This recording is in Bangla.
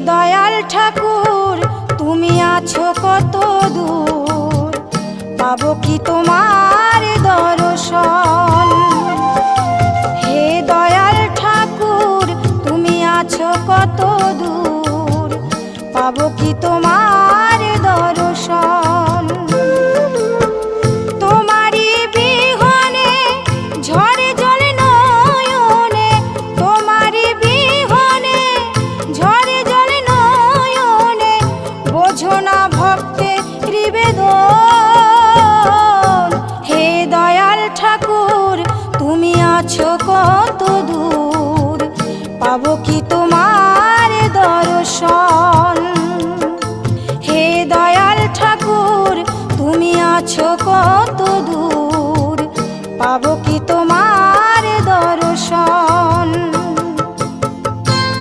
দয়াল ঠাকুর তুমি আছো কত দূর, পাবো কি তোমার দর্শন। হে দয়াল ঠাকুর তুমি আছো কত দূর, পাবো কি তোমার দর্শন। তোমারই বিহনে ঝরে জল নয়নে, তোমারই বিহনে ঝরে জল নয়নে, বোঝো না ভক্তের নিবেদন। হে দয়াল ঠাকুর তুমি আছো কত দূর, পাবো কি তোমার দর্শন। হে দয়াল ঠাকুর তুমি আছো কত